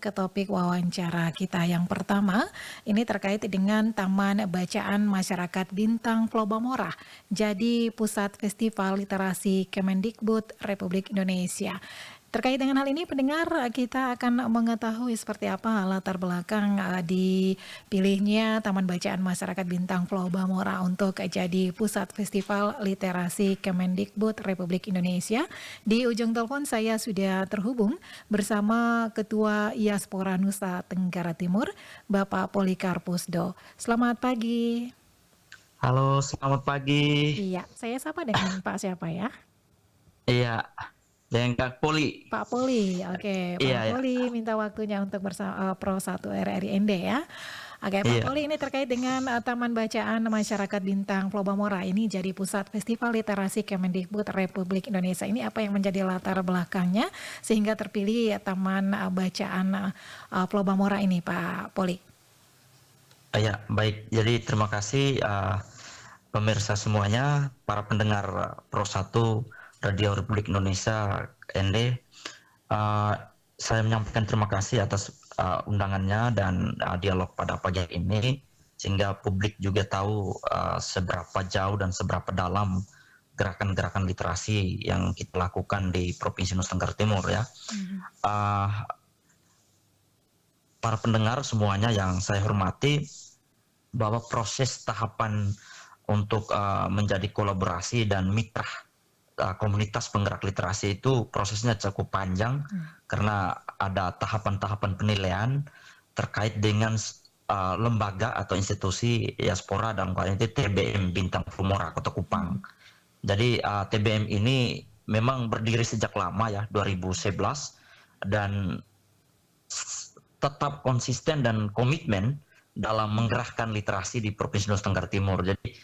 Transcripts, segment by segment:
ke topik wawancara kita yang pertama. Ini terkait dengan Taman Bacaan Masyarakat Bintang Flobamora, jadi pusat festival literasi Kemendikbud Republik Indonesia. Terkait dengan hal ini, pendengar, kita akan mengetahui seperti apa latar belakang dipilihnya Taman Bacaan Masyarakat Bintang Flobamora untuk jadi pusat festival literasi Kemendikbud Republik Indonesia. Di ujung telepon saya sudah terhubung bersama Ketua Diaspora Nusa Tenggara Timur, Bapak Polikarpusdo. Selamat pagi. Halo, selamat pagi. Iya, saya sapa dengan Pak siapa ya? Iya, dengan Kak Poli. Pak Poli, oke. Iya, Pak ya. Poli minta waktunya untuk bersama Pro 1 RRI ND ya. Oke, Pak Iya, Poli, ini terkait dengan Taman Bacaan Masyarakat Bintang Flobamora ini jadi pusat festival literasi Kemendikbud Republik Indonesia. Ini apa yang menjadi latar belakangnya sehingga terpilih Taman Bacaan Flobamora ini, Pak Poli? iya, baik. Jadi terima kasih pemirsa semuanya, para pendengar Pro 1 Radio Republik Indonesia ND. Saya menyampaikan terima kasih atas undangannya dan dialog pada pagi ini, sehingga publik juga tahu seberapa jauh dan seberapa dalam gerakan-gerakan literasi yang kita lakukan di Provinsi Nusa Tenggara Timur ya. Para pendengar semuanya yang saya hormati, bahwa proses tahapan untuk menjadi kolaborasi dan mitra komunitas penggerak literasi itu prosesnya cukup panjang karena ada tahapan-tahapan penilaian terkait dengan lembaga atau institusi diaspora dalam hal ini TBM Bintang Flobamora Kota Kupang. Jadi TBM ini memang berdiri sejak lama ya, 2011, dan tetap konsisten dan komitmen dalam menggerakkan literasi di Provinsi Nusa Tenggara Timur. Jadi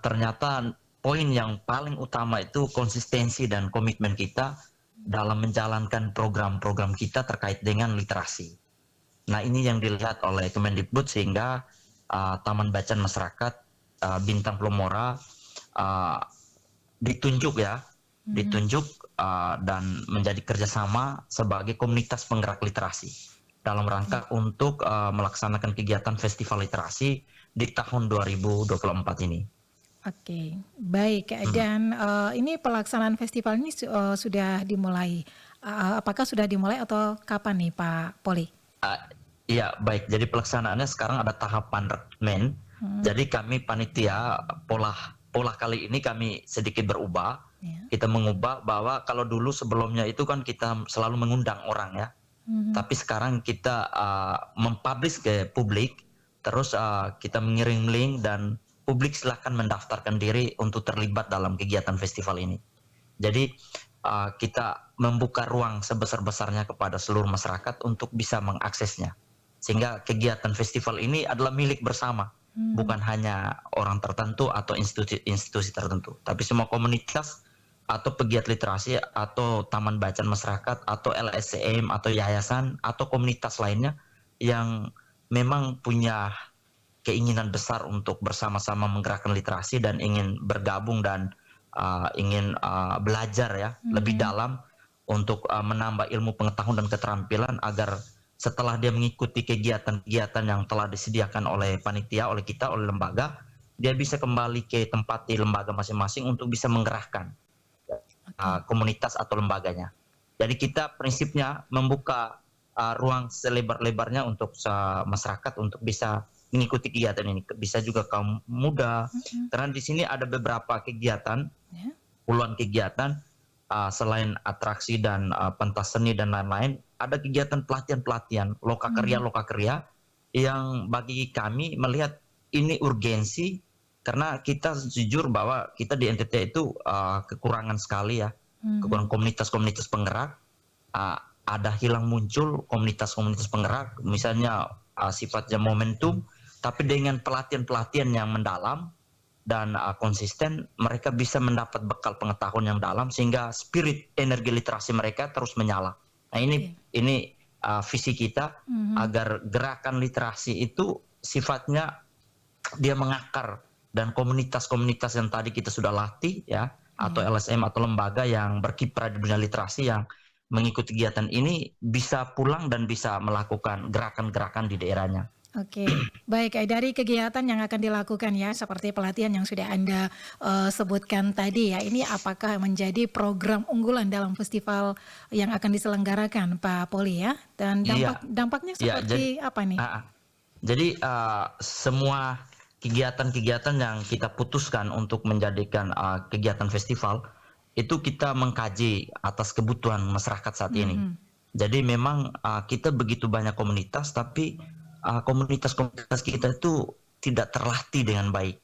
ternyata poin yang paling utama itu konsistensi dan komitmen kita dalam menjalankan program-program kita terkait dengan literasi. Nah, ini yang dilihat oleh Kemendikbud sehingga Taman Bacaan Masyarakat Bintang Flobamora ditunjuk dan menjadi kerjasama sebagai komunitas penggerak literasi dalam rangka untuk melaksanakan kegiatan festival literasi di tahun 2024 ini. Oke, baik. Dan ini pelaksanaan festival ini sudah dimulai. Apakah sudah dimulai atau kapan nih, Pak Poli? Iya, baik. Jadi pelaksanaannya sekarang ada tahapan rekrutmen. Jadi kami panitia pola kali ini kami sedikit berubah. Kita mengubah bahwa kalau dulu sebelumnya itu kan kita selalu mengundang orang ya. Tapi sekarang kita mempublish ke publik, terus kita mengirim link dan publik silahkan mendaftarkan diri untuk terlibat dalam kegiatan festival ini. Jadi kita membuka ruang sebesar-besarnya kepada seluruh masyarakat untuk bisa mengaksesnya. Sehingga kegiatan festival ini adalah milik bersama, bukan hanya orang tertentu atau institusi tertentu, tapi semua komunitas atau pegiat literasi atau taman bacaan masyarakat atau LSM atau yayasan atau komunitas lainnya yang memang punya keinginan besar untuk bersama-sama menggerakkan literasi dan ingin bergabung dan ingin belajar ya lebih dalam untuk menambah ilmu pengetahuan dan keterampilan agar setelah dia mengikuti kegiatan-kegiatan yang telah disediakan oleh panitia, oleh kita, oleh lembaga, dia bisa kembali ke tempat di lembaga masing-masing untuk bisa menggerakkan komunitas atau lembaganya. Jadi kita prinsipnya membuka ruang selebar-lebarnya untuk masyarakat untuk bisa mengikuti kegiatan ini, bisa juga kaum muda, karena di sini ada beberapa kegiatan, puluhan kegiatan, selain atraksi dan pentas seni dan lain-lain, ada kegiatan pelatihan-pelatihan, lokakarya yang bagi kami melihat ini urgensi, karena kita jujur bahwa kita di NTT itu kekurangan sekali ya, kekurangan komunitas-komunitas penggerak, ada hilang muncul komunitas-komunitas penggerak, misalnya sifatnya momentum, tapi dengan pelatihan-pelatihan yang mendalam dan konsisten, mereka bisa mendapat bekal pengetahuan yang dalam sehingga spirit energi literasi mereka terus menyala. Nah, ini visi kita agar gerakan literasi itu sifatnya dia mengakar, dan komunitas-komunitas yang tadi kita sudah latih ya, atau LSM atau lembaga yang berkiprah di dunia literasi yang mengikuti kegiatan ini bisa pulang dan bisa melakukan gerakan-gerakan di daerahnya. Oke, baik. Dari kegiatan yang akan dilakukan ya, seperti pelatihan yang sudah Anda sebutkan tadi ya, ini apakah menjadi program unggulan dalam festival yang akan diselenggarakan, Pak Poli ya? Dan Iya, dampaknya iya. seperti apa nih? Jadi semua kegiatan-kegiatan yang kita putuskan untuk menjadikan kegiatan festival itu kita mengkaji atas kebutuhan masyarakat saat ini. Jadi memang kita begitu banyak komunitas, tapi komunitas-komunitas kita itu tidak terlatih dengan baik.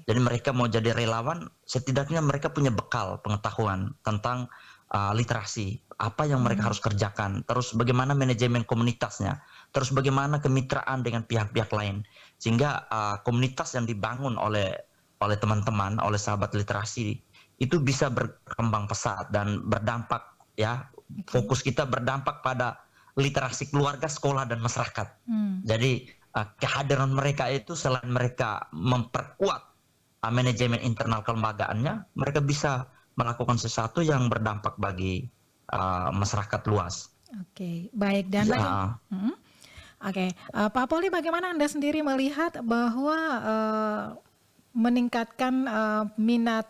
Jadi mereka mau jadi relawan, setidaknya mereka punya bekal pengetahuan tentang literasi, apa yang mereka harus kerjakan, terus bagaimana manajemen komunitasnya, terus bagaimana kemitraan dengan pihak-pihak lain, sehingga komunitas yang dibangun oleh teman-teman, oleh sahabat literasi itu bisa berkembang pesat dan berdampak ya. Fokus kita berdampak pada literasi keluarga, sekolah, dan masyarakat. Jadi kehadiran mereka itu selain mereka memperkuat manajemen internal kelembagaannya, mereka bisa melakukan sesuatu yang berdampak bagi masyarakat luas. Oke, baik. Dan Pak Poli, bagaimana Anda sendiri melihat bahwa meningkatkan minat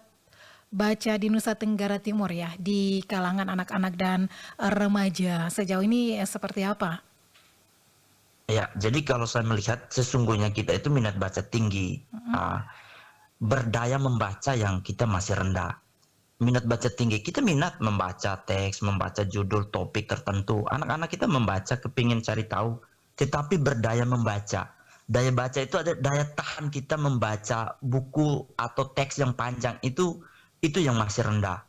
baca di Nusa Tenggara Timur ya, di kalangan anak-anak dan remaja sejauh ini seperti apa? Ya, jadi kalau saya melihat sesungguhnya kita itu minat baca tinggi, berdaya membaca yang kita masih rendah. Minat baca tinggi, kita minat membaca teks, membaca judul topik tertentu. Anak-anak kita membaca, kepingin cari tahu, tetapi berdaya membaca. Daya baca itu ada daya tahan kita membaca buku atau teks yang panjang itu yang masih rendah.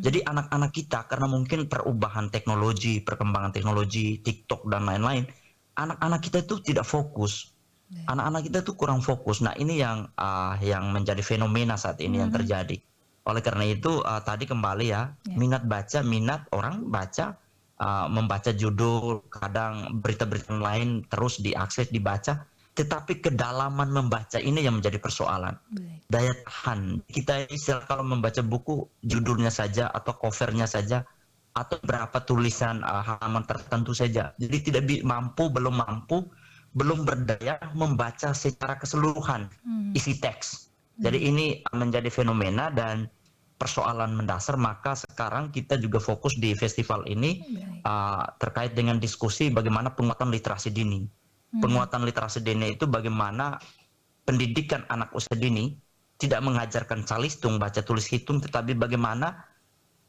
Jadi anak-anak kita karena mungkin perubahan teknologi, perkembangan teknologi, TikTok dan lain-lain, anak-anak kita itu tidak fokus. Anak-anak kita itu kurang fokus. Nah, ini yang menjadi fenomena saat ini yang terjadi. Oleh karena itu tadi kembali ya, minat orang baca, membaca judul, kadang berita-berita lain terus diakses, dibaca, tetapi kedalaman membaca ini yang menjadi persoalan. Daya tahan kita kalau membaca buku, judulnya saja atau covernya saja atau berapa tulisan halaman tertentu saja, jadi tidak belum berdaya membaca secara keseluruhan isi teks. Jadi ini menjadi fenomena dan persoalan mendasar. Maka sekarang kita juga fokus di festival ini terkait dengan diskusi bagaimana penguatan literasi dini. Penguatan literasi dini itu bagaimana pendidikan anak usia dini tidak mengajarkan calistung, baca tulis hitung, tetapi bagaimana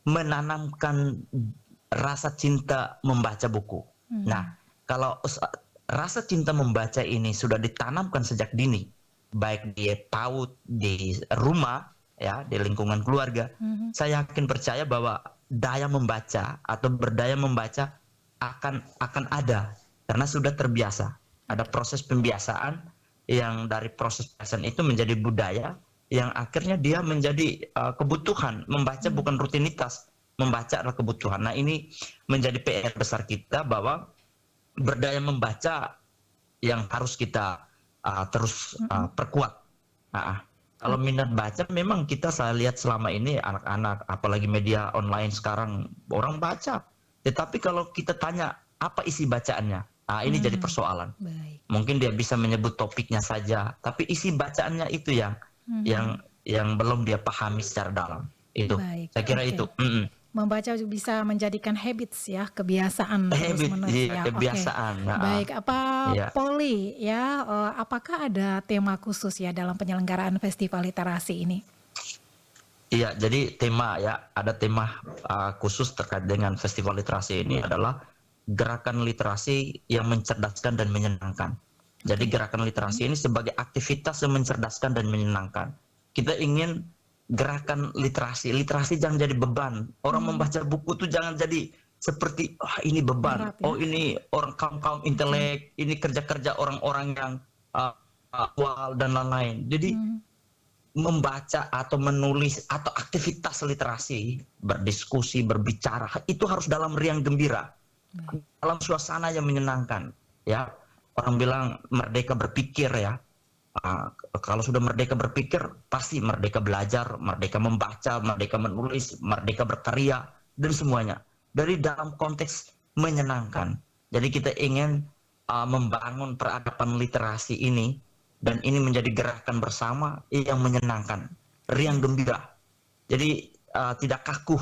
menanamkan rasa cinta membaca buku. Nah, kalau rasa cinta membaca ini sudah ditanamkan sejak dini, baik di PAUD, di rumah, ya, di lingkungan keluarga, saya yakin percaya bahwa daya membaca atau berdaya membaca akan ada karena sudah terbiasa. Ada proses pembiasaan yang dari proses pembiasaan itu menjadi budaya yang akhirnya dia menjadi kebutuhan. Membaca bukan rutinitas, membaca adalah kebutuhan. Nah, ini menjadi PR besar kita bahwa berdaya membaca yang harus kita terus perkuat. Kalau minat baca memang saya lihat selama ini anak-anak, apalagi media online sekarang, orang baca. Tetapi kalau kita tanya apa isi bacaannya, ini jadi persoalan. Mungkin dia bisa menyebut topiknya saja, tapi isi bacaannya itu yang belum dia pahami secara dalam. Itu, saya kira itu. Membaca bisa menjadikan habits ya, kebiasaan terus-menerus ya. Kebiasaan. Baik, Poli ya, apakah ada tema khusus ya dalam penyelenggaraan festival literasi ini? Iya, jadi ada tema khusus terkait dengan festival literasi ini adalah gerakan literasi yang mencerdaskan dan menyenangkan. Jadi gerakan literasi ini sebagai aktivitas yang mencerdaskan dan menyenangkan. Kita ingin gerakan literasi jangan jadi beban. Orang membaca buku itu jangan jadi seperti ini beban. Berat, ya? Ini orang kaum intelek, ini kerja-kerja orang-orang yang awal dan lain-lain. Jadi membaca atau menulis atau aktivitas literasi, berdiskusi, berbicara, itu harus dalam riang gembira. Dalam suasana yang menyenangkan, ya. Orang bilang merdeka berpikir, ya. Kalau sudah merdeka berpikir, pasti merdeka belajar, merdeka membaca, merdeka menulis, merdeka berkarya, dan semuanya. dari dalam konteks menyenangkan. Jadi kita ingin membangun peradaban literasi ini, dan ini menjadi gerakan bersama yang menyenangkan, riang gembira. Jadi tidak kaku,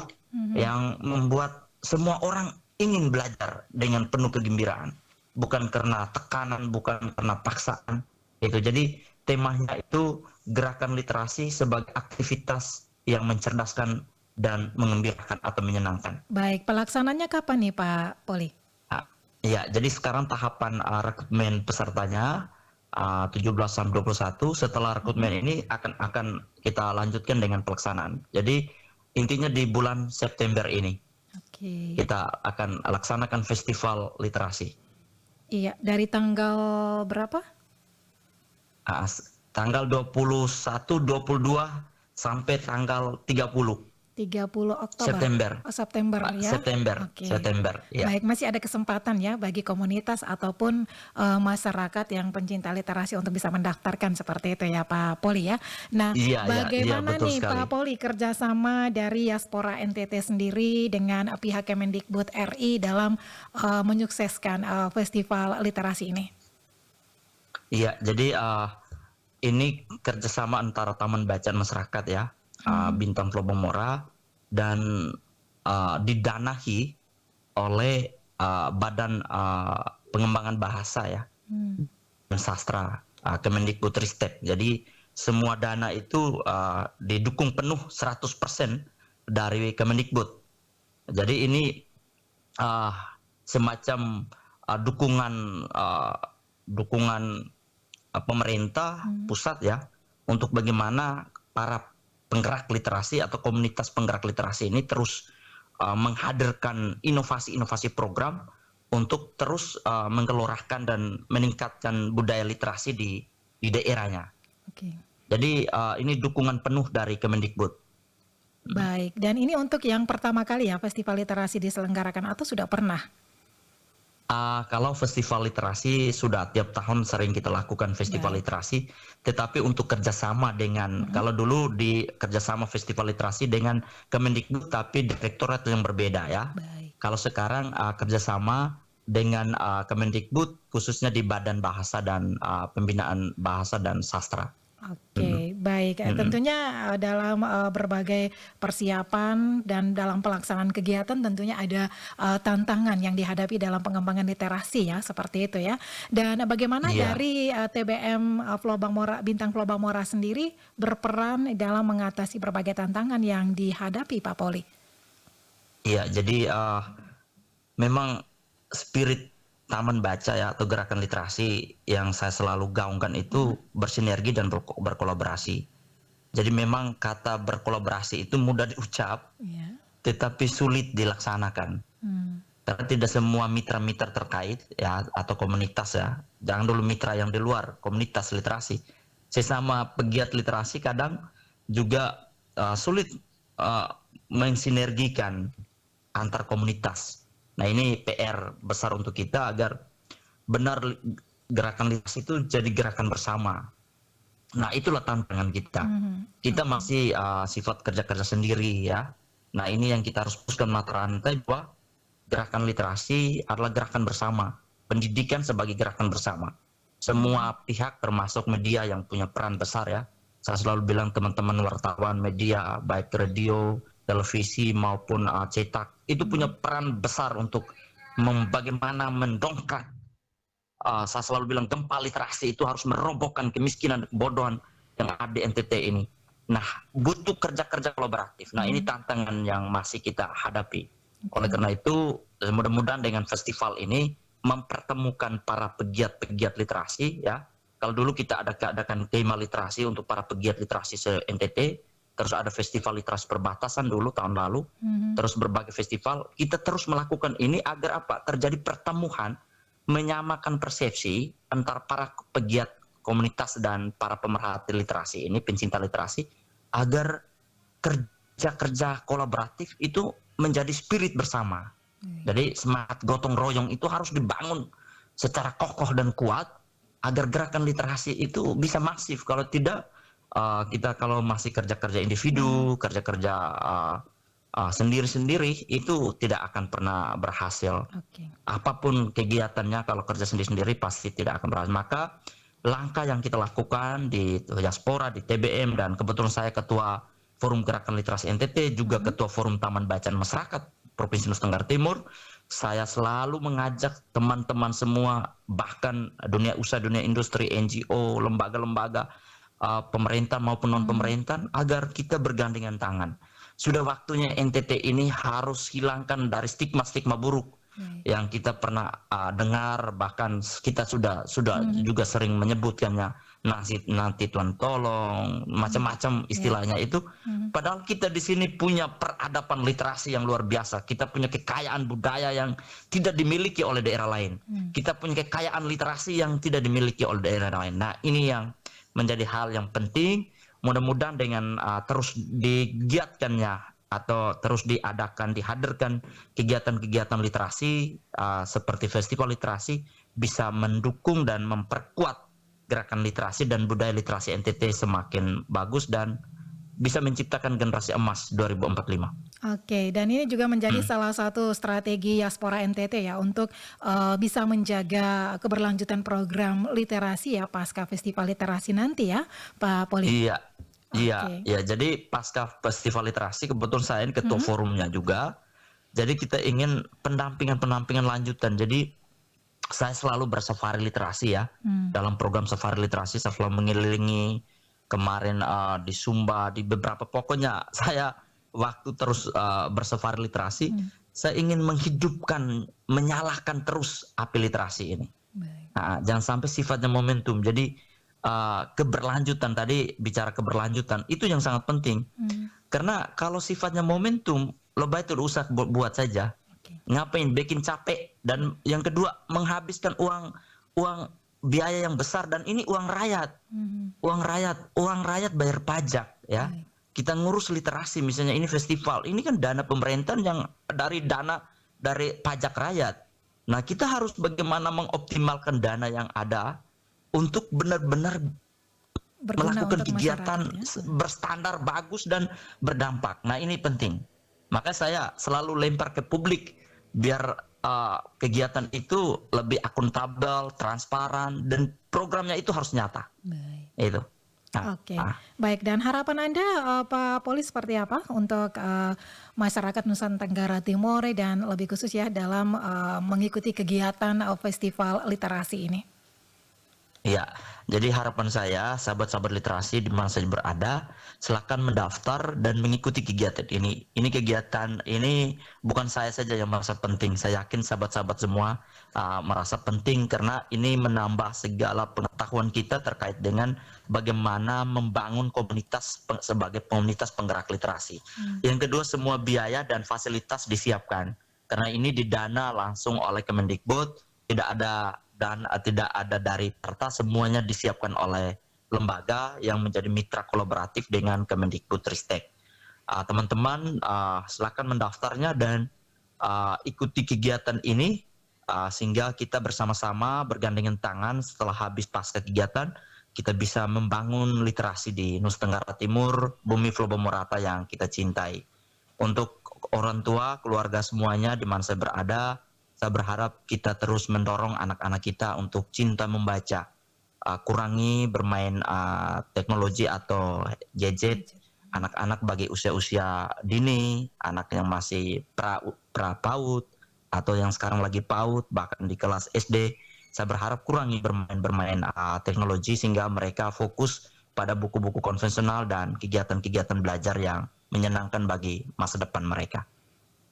yang membuat semua orang ingin belajar dengan penuh kegembiraan, bukan karena tekanan, bukan karena paksaan. Itu jadi temanya itu gerakan literasi sebagai aktivitas yang mencerdaskan dan mengembirakan atau menyenangkan. Baik, pelaksananya kapan nih Pak Poli? Ya, jadi sekarang tahapan rekrutmen pesertanya 17 sampai 21. Setelah rekrutmen ini akan kita lanjutkan dengan pelaksanaan. Jadi intinya di bulan September ini kita akan laksanakan festival literasi. Iya, dari tanggal berapa? Tanggal 21, 22 sampai tanggal 30. 30 Oktober. September. Oh, September ya. September. Ya. Baik, masih ada kesempatan ya bagi komunitas ataupun masyarakat yang pencinta literasi untuk bisa mendaftarkan seperti itu ya Pak Poli ya. Nah, bagaimana nih sekali Pak Poli kerjasama dari Diaspora NTT sendiri dengan pihak Kemendikbud RI dalam menyukseskan festival literasi ini? Iya, jadi ini kerjasama antara Taman Bacaan Masyarakat ya, Bintang Plobomora, dan didanahi oleh Badan Pengembangan Bahasa ya dan Sastra, Kemendikbudristek. Jadi semua dana itu didukung penuh 100% dari Kemendikbud. Jadi ini semacam dukungan pemerintah pusat ya, untuk bagaimana para penggerak literasi atau komunitas penggerak literasi ini terus menghadirkan inovasi-inovasi program untuk terus menggelorahkan dan meningkatkan budaya literasi di daerahnya. Jadi ini dukungan penuh dari Kemendikbud. Baik, dan ini untuk yang pertama kali ya festival literasi diselenggarakan atau sudah pernah? Kalau festival literasi sudah tiap tahun sering kita lakukan festival literasi, tetapi untuk kerjasama dengan kalau dulu di kerjasama festival literasi dengan Kemendikbud tapi direktorat yang berbeda ya. Kalau sekarang kerjasama dengan Kemendikbud khususnya di Badan Bahasa dan Pembinaan Bahasa dan Sastra. Baik. Tentunya dalam berbagai persiapan dan dalam pelaksanaan kegiatan tentunya ada tantangan yang dihadapi dalam pengembangan literasi ya, seperti itu ya. Dan bagaimana dari TBM Bintang Plobamora sendiri berperan dalam mengatasi berbagai tantangan yang dihadapi Pak Poli? Iya, jadi memang spirit Taman Baca ya atau gerakan literasi yang saya selalu gaungkan itu bersinergi dan berkolaborasi. Jadi memang kata berkolaborasi itu mudah diucap, tetapi sulit dilaksanakan. Karena tidak semua mitra-mitra terkait ya atau komunitas ya, jangan dulu mitra yang di luar komunitas literasi, sesama pegiat literasi kadang juga sulit mensinergikan antar komunitas. Nah ini PR besar untuk kita agar benar gerakan literasi itu jadi gerakan bersama. Nah itulah tantangan kita. Kita masih sifat kerja-kerja sendiri ya. Nah ini yang kita harus puskan mata rantai bahwa gerakan literasi adalah gerakan bersama. Pendidikan sebagai gerakan bersama. Semua pihak termasuk media yang punya peran besar ya. Saya selalu bilang teman-teman wartawan media baik radio, televisi maupun cetak itu punya peran besar untuk bagaimana mendongkrak. Saya selalu bilang gempa literasi itu harus merobohkan kemiskinan dan kebodohan yang ada di NTT ini. Nah, butuh kerja-kerja kolaboratif. Nah, ini tantangan yang masih kita hadapi. Oleh karena itu, mudah-mudahan dengan festival ini mempertemukan para pegiat-pegiat literasi ya. Kalau dulu kita adakan tema literasi untuk para pegiat literasi se-NTT, terus ada festival literasi perbatasan dulu tahun lalu, terus berbagai festival, kita terus melakukan ini agar apa? Terjadi pertemuan, menyamakan persepsi antara para pegiat komunitas dan para pemerhati literasi ini, pencinta literasi, agar kerja-kerja kolaboratif itu menjadi spirit bersama. Jadi semangat gotong royong itu harus dibangun secara kokoh dan kuat agar gerakan literasi itu bisa masif. Kalau tidak, kita kalau masih kerja-kerja individu, kerja-kerja sendiri-sendiri itu tidak akan pernah berhasil. Oke. Apapun kegiatannya kalau kerja sendiri-sendiri pasti tidak akan berhasil. Maka langkah yang kita lakukan di Diaspora, di TBM, dan kebetulan saya ketua Forum Gerakan Literasi NTT, juga ketua Forum Taman Bacaan Masyarakat Provinsi Nusa Tenggara Timur. Saya selalu mengajak teman-teman semua, bahkan dunia usaha, dunia industri, NGO, lembaga-lembaga, pemerintah maupun non-pemerintah, agar kita bergandengan tangan. Sudah waktunya NTT ini harus hilangkan dari stigma-stigma buruk yang kita pernah dengar, bahkan kita sudah juga sering menyebutkannya, nanti Tuhan tolong, macam-macam istilahnya itu. Padahal kita di sini punya peradaban literasi yang luar biasa. Kita punya kekayaan budaya yang tidak dimiliki oleh daerah lain. Kita punya kekayaan literasi yang tidak dimiliki oleh daerah lain. Nah, ini yang menjadi hal yang penting. Mudah-mudahan dengan terus digiatkannya atau terus dihadirkan kegiatan-kegiatan literasi seperti festival literasi bisa mendukung dan memperkuat gerakan literasi dan budaya literasi NTT semakin bagus dan bisa menciptakan generasi emas 2045. Oke, dan ini juga menjadi salah satu strategi Diaspora NTT ya untuk bisa menjaga keberlanjutan program literasi ya pasca festival literasi nanti ya, Pak Poli. Iya. Iya, jadi pasca festival literasi kebetulan saya ini ketua forumnya juga. Jadi kita ingin pendampingan lanjutan. Jadi saya selalu bersafari literasi ya. Dalam program safari literasi saya selalu mengelilingi, kemarin di Sumba, di beberapa, pokoknya saya waktu terus bersafari literasi, saya ingin menghidupkan, menyalakan terus api literasi ini. Nah, jangan sampai sifatnya momentum. Jadi keberlanjutan, tadi bicara keberlanjutan itu yang sangat penting. Karena kalau sifatnya momentum, lebih itu usah buat saja. Ngapain bikin capek, dan yang kedua menghabiskan uang biaya yang besar, dan ini uang rakyat. Uang rakyat bayar pajak ya. Kita ngurus literasi misalnya, ini festival, ini kan dana pemerintahan yang dari pajak rakyat. Nah, kita harus bagaimana mengoptimalkan dana yang ada untuk benar-benar melakukan kegiatan berstandar bagus dan berdampak. Nah, ini penting. Maka saya selalu lempar ke publik biar kegiatan itu lebih akuntabel, transparan, dan programnya itu harus nyata. Itu. Oke, baik. Dan harapan Anda, Pak Poli, seperti apa untuk masyarakat Nusa Tenggara Timur dan lebih khusus ya dalam mengikuti kegiatan festival literasi ini? Ya, jadi harapan saya, sahabat-sahabat literasi di mana saja berada, silakan mendaftar dan mengikuti kegiatan ini. Ini kegiatan ini bukan saya saja yang merasa penting. Saya yakin sahabat-sahabat semua merasa penting, karena ini menambah segala pengetahuan kita terkait dengan bagaimana membangun komunitas sebagai komunitas penggerak literasi. Yang kedua, semua biaya dan fasilitas disiapkan. Karena ini didana langsung oleh Kemendikbud, tidak ada dari Perta, semuanya disiapkan oleh lembaga yang menjadi mitra kolaboratif dengan Kemendikbudristek. Teman-teman silakan mendaftarnya dan ikuti kegiatan ini sehingga kita bersama-sama bergandengan tangan setelah habis pasca kegiatan kita bisa membangun literasi di Nusa Tenggara Timur, bumi Flobo Morata yang kita cintai. Untuk orang tua, keluarga semuanya di mana saya berada, saya berharap kita terus mendorong anak-anak kita untuk cinta membaca, kurangi bermain teknologi atau gadget. Anak-anak bagi usia-usia dini, anak yang masih pra-PAUD atau yang sekarang lagi PAUD, bahkan di kelas SD, saya berharap kurangi bermain teknologi sehingga mereka fokus pada buku-buku konvensional dan kegiatan-kegiatan belajar yang menyenangkan bagi masa depan mereka.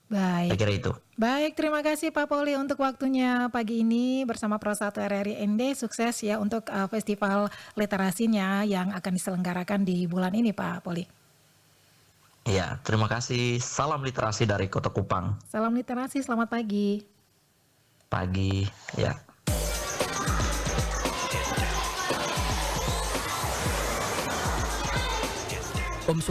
Baik. Saya kira itu. Baik, terima kasih Pak Poli untuk waktunya pagi ini bersama Pro 1 RRI ND. Sukses ya untuk festival literasinya yang akan diselenggarakan di bulan ini, Pak Poli. Ya, terima kasih. Salam literasi dari Kota Kupang. Salam literasi, selamat pagi. Pagi, ya.